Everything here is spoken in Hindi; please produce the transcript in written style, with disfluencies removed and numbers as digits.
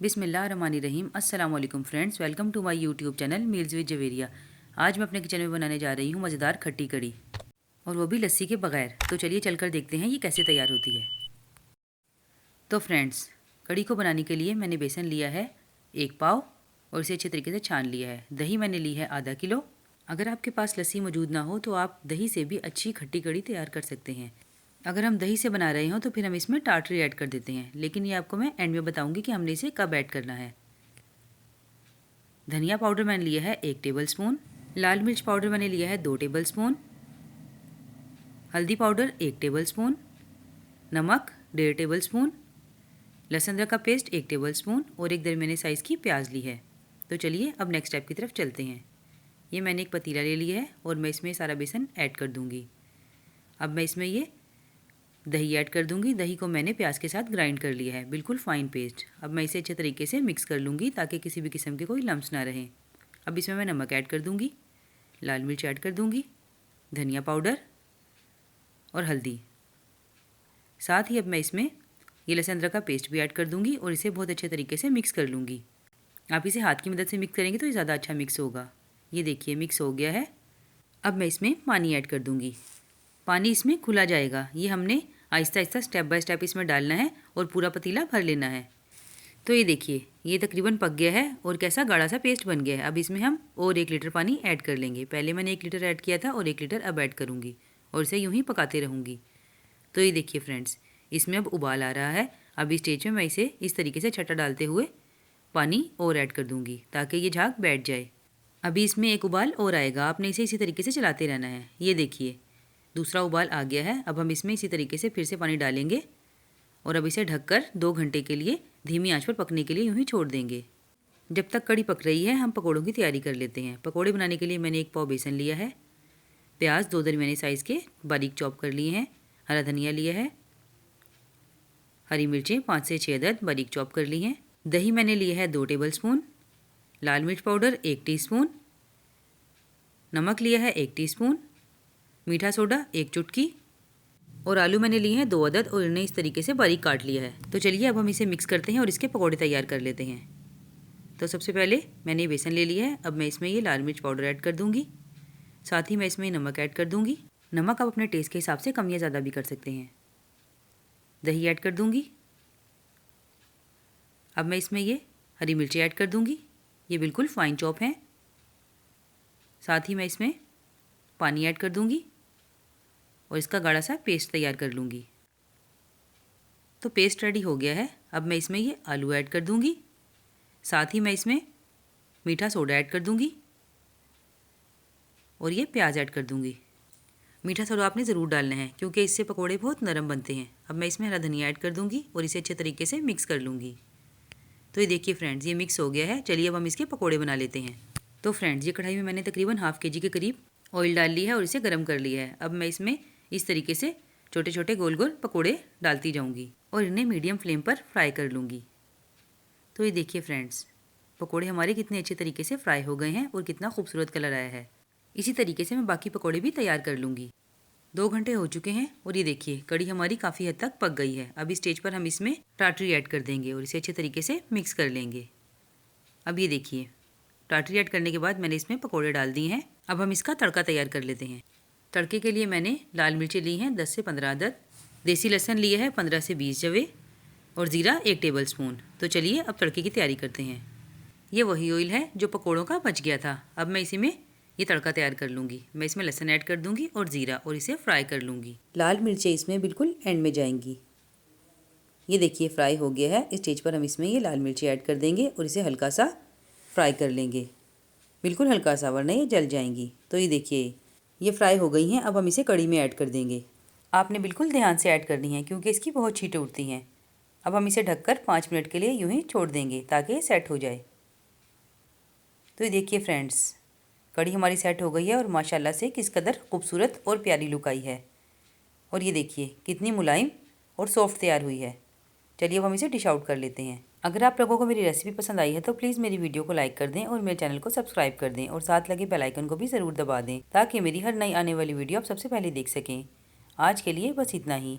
बिस्मिल्लाहिर्रहमानिर्रहीम। अस्सलाम वालेकुम friends, welcome to my YouTube channel meals with Javeria. आज मैं अपने किचन में बनाने जा रही हूँ मज़ेदार खट्टी कड़ी, और वो भी लस्सी के बगैर। तो चलिए चलकर देखते हैं ये कैसे तैयार होती है। तो फ्रेंड्स, कड़ी को बनाने के लिए मैंने बेसन लिया है 1 पाव और इसे अच्छे तरीके से छान लिया है। दही मैंने ली है आधा किलो। अगर आपके पास लस्सी मौजूद ना हो तो आप दही से भी अच्छी खट्टी कड़ी तैयार कर सकते हैं। अगर हम दही से बना रहे हो तो फिर हम इसमें टाटरी ऐड कर देते हैं, लेकिन ये आपको मैं एंड में बताऊंगी कि हमने इसे कब ऐड करना है। धनिया पाउडर मैंने लिया है 1 टेबल स्पून। लाल मिर्च पाउडर मैंने लिया है 2 टेबल स्पून। हल्दी पाउडर 1 टेबल स्पून। नमक 1.5 टेबल स्पून। लहसुन अदरक का पेस्ट 1 टेबल स्पून और एक दरमियाने साइज़ की प्याज ली है। तो चलिए अब नेक्स्ट स्टेप की तरफ चलते हैं। ये मैंने एक पतीला ले लिया है और मैं इसमें सारा बेसन ऐड कर दूँगी। अब मैं इसमें ये दही ऐड कर दूंगी। दही को मैंने प्याज के साथ ग्राइंड कर लिया है, बिल्कुल फ़ाइन पेस्ट। अब मैं इसे अच्छे तरीके से मिक्स कर लूँगी ताकि किसी भी किस्म के कोई लम्स ना रहें। अब इसमें मैं नमक ऐड कर दूँगी, लाल मिर्च ऐड कर दूँगी, धनिया पाउडर और हल्दी। साथ ही अब मैं इसमें ये लहसुन अदरक का पेस्ट भी ऐड कर दूँगी और इसे बहुत अच्छे तरीके से मिक्स कर लूँगी। आप इसे हाथ की मदद से मिक्स करेंगे तो ये ज़्यादा अच्छा मिक्स होगा। ये देखिए मिक्स हो गया है। अब मैं इसमें पानी ऐड कर दूँगी। पानी इसमें खुला जाएगा, ये हमने Aahista Aahista step by step इसमें डालना है और पूरा पतीला भर लेना है। तो ये देखिए ये तकरीबन पक गया है और कैसा गाढ़ा सा पेस्ट बन गया है। अब इसमें हम और 1 लीटर पानी ऐड कर लेंगे। पहले मैंने 1 लीटर ऐड किया था और 1 लीटर अब ऐड करूँगी और इसे यूँ ही पकाते रहूँगी। तो ये देखिए फ्रेंड्स, इसमें अब उबाल आ रहा है। अब इस स्टेज में मैं इसे इस तरीके से छट्टा डालते हुए पानी और ऐड कर दूँगी ताकि ये झाग बैठ जाए। अभी इसमें एक उबाल और आएगा, आपने इसे इसी तरीके से चलाते रहना है। ये देखिए दूसरा उबाल आ गया है। अब हम इसमें इसी तरीके से फिर से पानी डालेंगे और अब इसे ढककर 2 घंटे के लिए धीमी आंच पर पकने के लिए यूँ ही छोड़ देंगे। जब तक कड़ी पक रही है हम पकौड़ों की तैयारी कर लेते हैं। पकौड़े बनाने के लिए मैंने 1 पाव बेसन लिया है, प्याज 2 दरमियाने साइज़ के बारीक चॉप कर लिए हैं, हरा धनिया लिया है, हरी मिर्चें 5 से 6 अदद बारीक चॉप कर ली हैं। दही मैंने लिया है 2 टेबल स्पून। लाल मिर्च पाउडर 1 टीस्पून। नमक लिया है 1 टीस्पून। मीठा सोडा 1 चुटकी और आलू मैंने लिए हैं 2 अदद और इन्हें इस तरीके से बारीक काट लिया है। तो चलिए अब हम इसे मिक्स करते हैं और इसके पकौड़े तैयार कर लेते हैं। तो सबसे पहले मैंने ये बेसन ले लिया है। अब मैं इसमें ये लाल मिर्च पाउडर ऐड कर दूँगी, साथ ही मैं इसमें नमक ऐड कर दूँगी। नमक आप अपने टेस्ट के हिसाब से कम या ज़्यादा भी कर सकते हैं। दही ऐड कर दूँगी। अब मैं इसमें ये हरी मिर्ची ऐड कर दूँगी, ये बिल्कुल फ़ाइन चॉप हैं। साथ ही मैं इसमें पानी ऐड कर दूँगी और इसका गाढ़ा सा पेस्ट तैयार कर लूँगी। तो पेस्ट रेडी हो गया है। अब मैं इसमें ये आलू ऐड कर दूँगी, साथ ही मैं इसमें मीठा सोडा ऐड कर दूँगी और ये प्याज ऐड कर दूँगी। मीठा सोडा आपने ज़रूर डालना है क्योंकि इससे पकोड़े बहुत नरम बनते हैं। अब मैं इसमें हरा धनिया ऐड कर दूँगी और इसे अच्छे तरीके से मिक्स कर लूँगी। तो ये देखिए फ्रेंड्स, ये मिक्स हो गया है। चलिए अब हम इसके पकोड़े बना लेते हैं। तो फ्रेंड्स, ये कढ़ाई में मैंने तकरीबन ½ kg के करीब ऑयल डाल लिया है और इसे गर्म कर लिया है। अब मैं इसमें इस तरीके से छोटे छोटे गोल गोल पकोड़े डालती जाऊंगी और इन्हें मीडियम फ्लेम पर फ्राई कर लूँगी। तो ये देखिए फ्रेंड्स, पकोड़े हमारे कितने अच्छे तरीके से फ्राई हो गए हैं और कितना खूबसूरत कलर आया है। इसी तरीके से मैं बाकी पकोड़े भी तैयार कर लूँगी। 2 घंटे हो चुके हैं और ये देखिए कड़ी हमारी काफ़ी हद तक पक गई है। अब इस स्टेज पर हम इसमें टाटरी ऐड कर देंगे और इसे अच्छे तरीके से मिक्स कर लेंगे। अब ये देखिए टाटरी ऐड करने के बाद मैंने इसमें पकोड़े डाल दिए हैं। अब हम इसका तड़का तैयार कर लेते हैं। तड़के के लिए मैंने लाल मिर्चें ली हैं 10 से 15 अदद, देसी लहसुन लिया है 15 से 20 जवे और ज़ीरा 1 टेबल स्पून। तो चलिए अब तड़के की तैयारी करते हैं। ये वही ऑयल है जो पकोड़ों का बच गया था। अब मैं इसी में ये तड़का तैयार कर लूँगी। मैं इसमें लहसुन ऐड कर दूँगी और ज़ीरा और इसे फ्राई कर लूँगी। लाल मिर्चें इसमें बिल्कुल एंड में जाएंगी। ये देखिए फ्राई हो गया है। इस स्टेज पर हम इसमें ये लाल मिर्ची ऐड कर देंगे और इसे हल्का सा फ्राई कर लेंगे, बिल्कुल हल्का सा, वरना ये जल जाएंगी। तो ये देखिए ये फ्राई हो गई हैं। अब हम इसे कड़ी में ऐड कर देंगे। आपने बिल्कुल ध्यान से ऐड करनी है क्योंकि इसकी बहुत छींटें उठती हैं। अब हम इसे ढककर 5 मिनट के लिए यूँ ही छोड़ देंगे ताकि ये सेट हो जाए। तो ये देखिए फ्रेंड्स, कड़ी हमारी सेट हो गई है और माशाल्लाह से किस कदर खूबसूरत और प्यारी लुक आई है। और ये देखिए कितनी मुलायम और सॉफ्ट तैयार हुई है। चलिए अब हम इसे डिश आउट कर लेते हैं। अगर आप लोगों को मेरी रेसिपी पसंद आई है तो प्लीज़ मेरी वीडियो को लाइक कर दें और मेरे चैनल को सब्सक्राइब कर दें और साथ लगे बेल आइकन को भी ज़रूर दबा दें ताकि मेरी हर नई आने वाली वीडियो आप सबसे पहले देख सकें। आज के लिए बस इतना ही।